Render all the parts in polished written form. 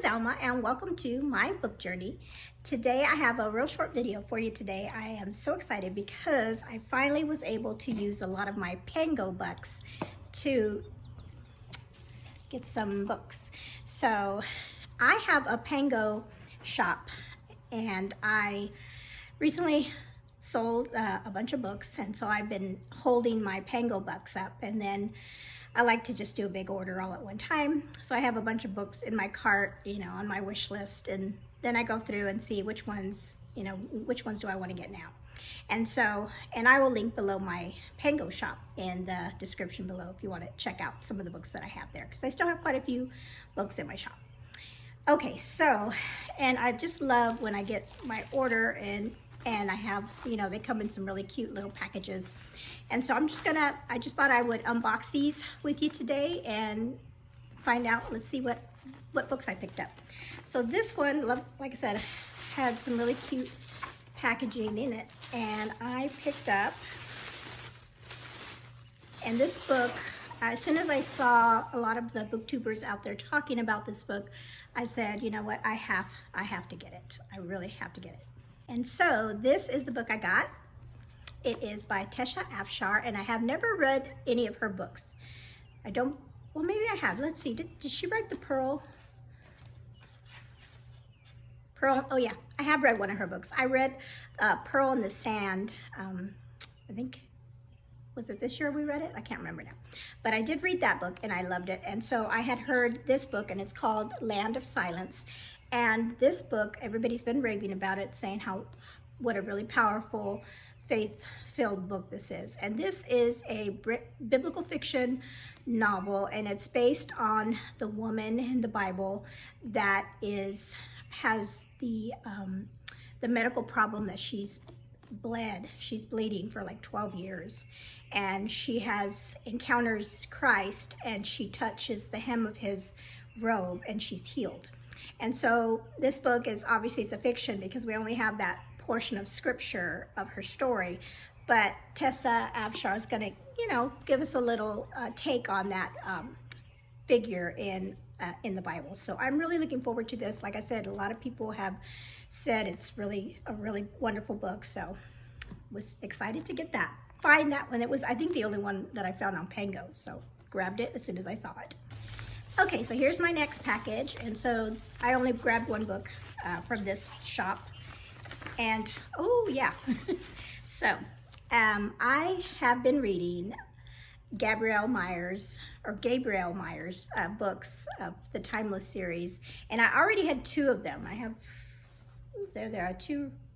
Alma and welcome to my book journey. Today I have a real short video for you today. I am so excited because I finally was able to use a lot of my PangoBooks to get some books. So I have a Pango shop and I recently sold a bunch of books, and so I've been holding my PangoBooks up, and then I like to just do a big order all at one time. So I have a bunch of books in my cart, on my wish list, and then I go through and see which ones, which ones do I want to get now. And I will link below my Pango shop in the description below if you want to check out some of the books that I have there, because I still have quite a few books in my shop. Okay, so, and I just love when I get my order and I have, they come in some really cute little packages. And so I just thought I would unbox these with you today and find out, let's see what books I picked up. So this one, like I said, had some really cute packaging in it. And I picked up, and this book, as soon as I saw a lot of the booktubers out there talking about this book, I said, you know what, I have to get it. I really have to get it. And so this is the book I got. It is by Tesha Afshar, and I have never read any of her books. Well, maybe I have. Let's see, did she write the Pearl? Oh yeah, I have read one of her books. I read Pearl in the Sand. I think, was it this year we read it? I can't remember now. But I did read that book and I loved it. And so I had heard this book, and it's called Land of Silence. And this book, everybody's been raving about it, saying what a really powerful, faith-filled book this is. And this is a biblical fiction novel, and it's based on the woman in the Bible that has the medical problem that she's bleeding for like 12 years, and she encounters Christ, and she touches the hem of his robe and she's healed. And so this book is obviously, it's a fiction because we only have that portion of scripture of her story, but Tesha Afshar is going to, give us a little take on that figure in the Bible. So I'm really looking forward to this. Like I said, a lot of people have said it's really a really wonderful book, so was excited to find that one. It was, I think, the only one that I found on Pango, so grabbed it as soon as I saw it. Okay, so here's my next package, and so I only grabbed one book from this shop, and oh yeah, so I have been reading Gabrielle Myers' books of the Timeless series, and I already had two of them. I have, there are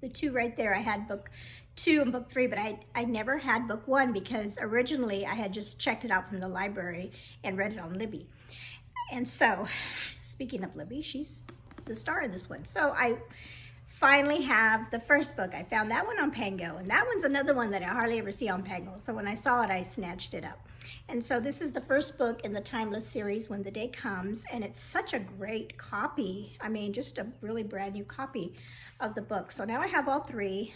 the two right there. I had book 2 and book 3, but I never had book 1 because originally I had just checked it out from the library and read it on Libby. And so, speaking of Libby, she's the star in this one. So I finally have the first book. I found that one on Pango, and that one's another one that I hardly ever see on Pango. So when I saw it, I snatched it up. And so this is the first book in the Timeless series, When the Day Comes, and it's such a great copy. I mean, just a really brand new copy of the book. So now I have all 3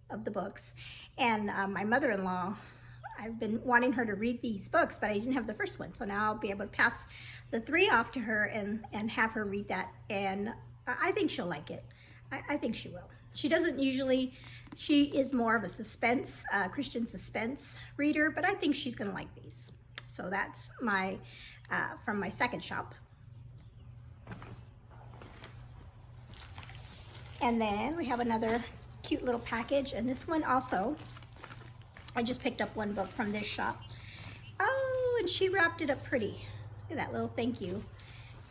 of the books, and my mother-in-law, I've been wanting her to read these books, but I didn't have the first one. So now I'll be able to pass the 3 off to her and have her read that. And I think she'll like it. I think she will. She doesn't usually, she is more of a suspense, Christian suspense reader, but I think she's gonna like these. So that's my, from my second shop. And then we have another cute little package, and this one also, I just picked up one book from this shop. Oh, and she wrapped it up pretty. Look at that little thank you.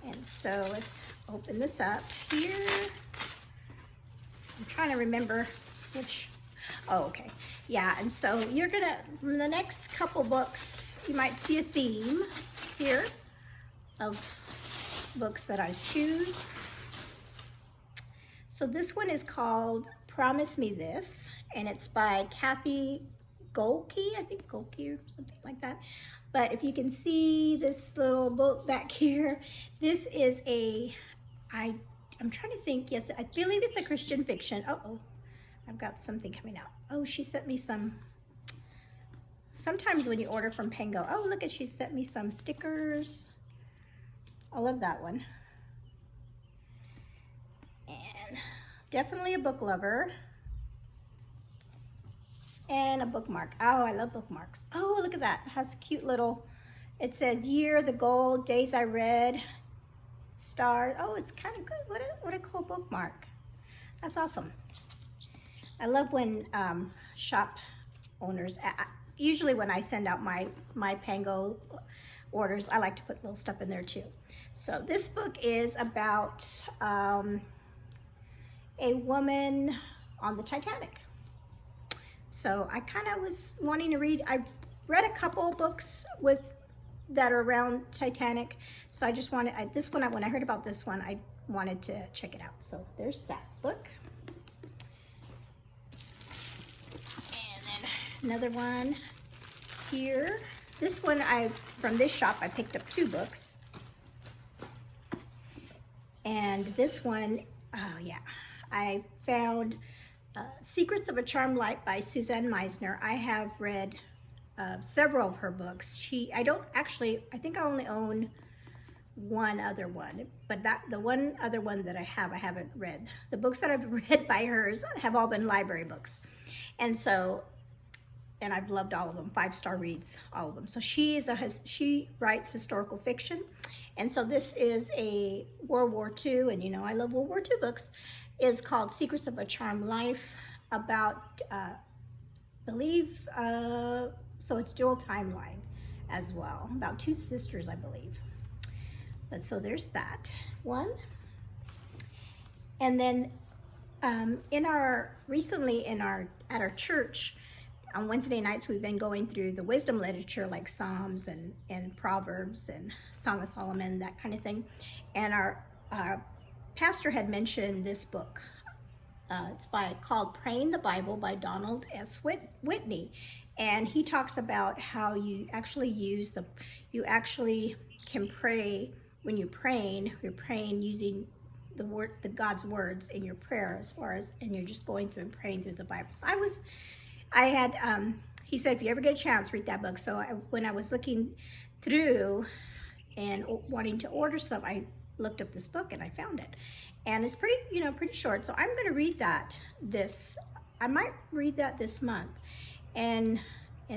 And so let's open this up here. I'm trying to remember which, oh, okay. Yeah, and so you're gonna, from the next couple books, you might see a theme here of books that I choose. So this one is called Promise Me This, and it's by Kathy Golke, I think Golke or something like that. But if you can see this little book back here, this is I'm trying to think, yes, I believe it's a Christian fiction. Uh-oh, I've got something coming out. Oh, she sent me sometimes when you order from Pango, oh, look at, she sent me some stickers. I love that one. And definitely a book lover. And a bookmark. Oh, I love bookmarks. Oh, look at that. It has a cute little, it says year, the goal, days I read, star. Oh, it's kind of good. What a cool bookmark. That's awesome. I love when shop owners, usually when I send out my Pango orders, I like to put little stuff in there too. So this book is about a woman on the Titanic. So I kind of was wanting to read, I read a couple books that are around Titanic. So I just wanted, this one, when I heard about this one, I wanted to check it out. So there's that book. And then another one here. This one, from this shop, I picked up 2 books. And this one, oh yeah, I found Secrets of a Charmed Life by Suzanne Meisner. I have read several of her books. I think I only own one other one, but the one other one that I haven't read. The books that I've read by hers have all been library books. And I've loved all of them, 5-star reads, all of them. So she writes historical fiction. And so this is a World War II, and you know I love World War II books. Is called Secrets of a Charmed Life, about, so it's dual timeline as well, about 2 sisters, I believe. But so there's that one. And then at our church, on Wednesday nights, we've been going through the wisdom literature like Psalms and Proverbs and Song of Solomon, that kind of thing. And our pastor had mentioned this book. It's called Praying the Bible by Donald S. Whitney. And he talks about how you actually can pray when you're praying using the God's words in your prayer, and you're just going through and praying through the Bible. So he said, if you ever get a chance, read that book. So when I was looking through and wanting to order some, I looked up this book and I found it. And it's pretty short. So I'm going to read that I might read that this month and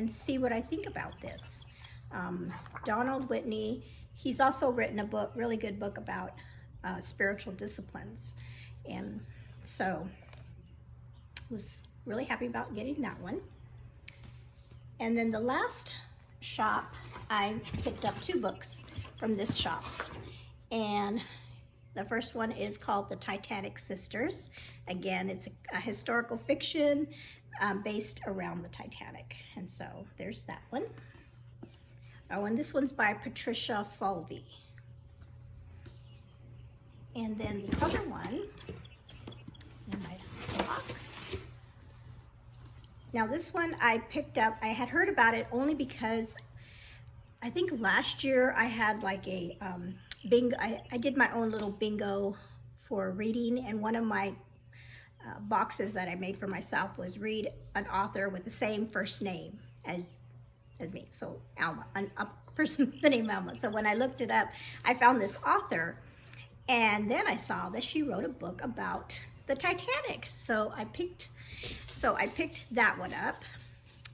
see what I think about this. Donald Whitney, he's also written a really good book about spiritual disciplines. And so was really happy about getting that one. And then the last shop, I picked up 2 books from this shop. And the first one is called The Titanic Sisters. Again, it's a historical fiction based around the Titanic. And so there's that one. Oh, and this one's by Patricia Fulvey. And then the other one in my box. Now this one I picked up, I had heard about it only because I think last year I had like a bingo. I did my own little bingo for reading, and one of my boxes that I made for myself was read an author with the same first name as me. So Alma, a person with the name Alma. So when I looked it up, I found this author, and then I saw that she wrote a book about the Titanic. So I picked that one up.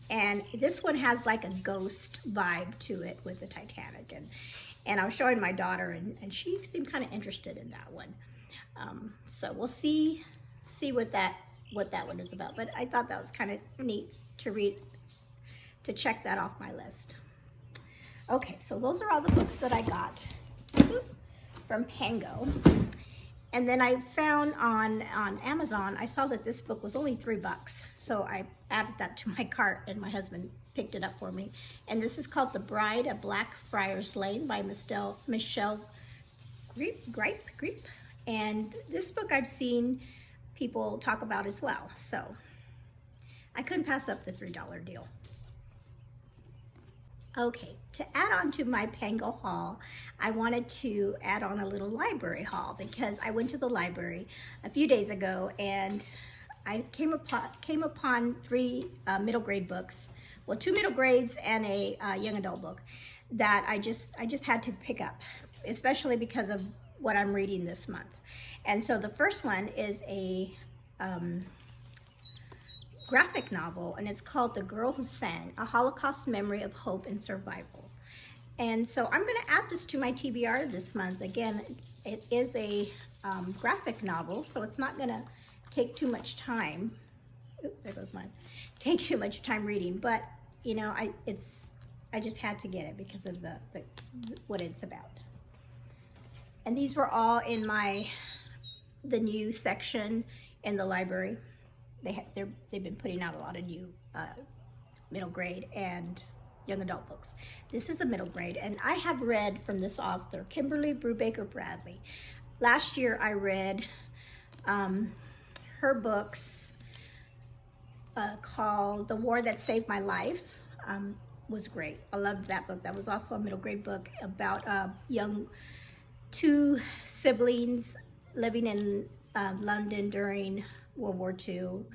And this one has like a ghost vibe to it with the Titanic. And I was showing my daughter, and she seemed kind of interested in that one. So we'll see what that one is about. But I thought that was kind of neat to read, to check that off my list. Okay, so those are all the books that I got from Pango. And then I found on Amazon, I saw that this book was only $3. So I added that to my cart, and my husband picked it up for me. And this is called The Bride of Blackfriars Lane by Michelle Gripe. And this book I've seen people talk about as well. So I couldn't pass up the $3 deal. Okay, to add on to my Pango haul, I wanted to add on a little library haul, because I went to the library a few days ago and I came upon 3 middle grade books, well, 2 middle grades and a young adult book that I just had to pick up, especially because of what I'm reading this month. And so the first one is a graphic novel, and it's called The Girl Who Sang, A Holocaust Memory of Hope and Survival. And so I'm going to add this to my TBR this month. Again, it is a graphic novel, so it's not going to take too much time. Oops, there goes mine. Take too much time reading, but you know, I just had to get it because of what it's about. And these were all in the new section in the library. They've been putting out a lot of new middle grade and young adult books. This is a middle grade, and I have read from this author, Kimberly Brubaker Bradley. Last year I read her books called The War That Saved My Life. Was great. I loved that book. That was also a middle grade book about two siblings living in London during World War II.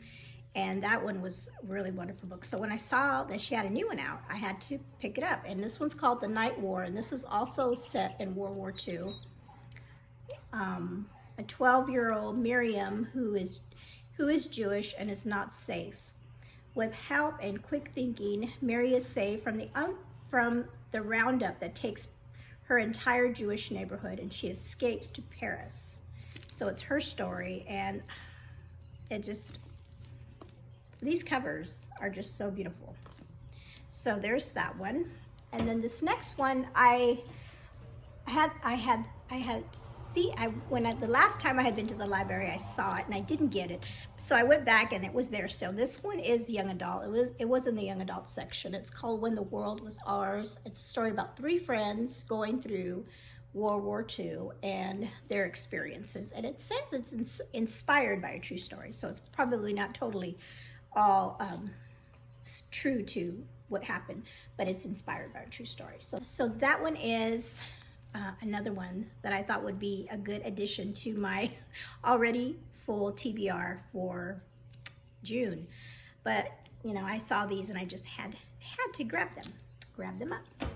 And that one was a really wonderful book. So when I saw that she had a new one out, I had to pick it up. And this one's called The Night War, and this is also set in World War II. A 12-year-old Miriam who is Jewish and is not safe. With help and quick thinking, Mary is saved from the roundup that takes her entire Jewish neighborhood, and she escapes to Paris. So it's her story, and these covers are just so beautiful. So there's that one. And then this next one, the last time I had been to the library, I saw it and I didn't get it. So I went back and it was there still. This one is young adult. It was in the young adult section. It's called When the World Was Ours. It's a story about 3 friends going through World War II and their experiences. And it says it's inspired by a true story. So it's probably not totally all true to what happened, but it's inspired by a true story. So that one is another one that I thought would be a good addition to my already full TBR for June. But you know, I saw these and I just had to grab them up.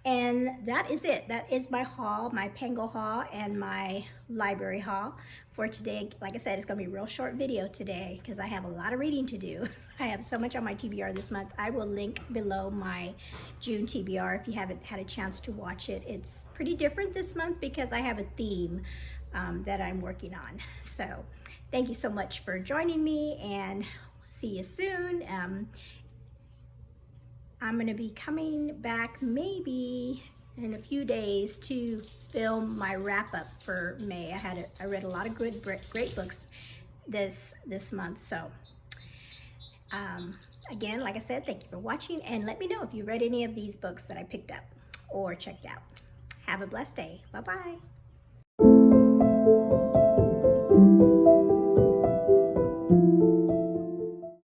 And that is it. That is my haul, my Pango haul and my library haul for today. Like I said, it's gonna be a real short video today because I have a lot of reading to do. I have so much on my TBR this month. I will link below my June TBR if you haven't had a chance to watch it. It's pretty different this month because I have a theme that I'm working on. So thank you so much for joining me, and see you soon. I'm gonna be coming back maybe in a few days to film my wrap up for May. I read a lot of great books this month. So again, like I said, thank you for watching, and let me know if you read any of these books that I picked up or checked out. Have a blessed day. Bye-bye.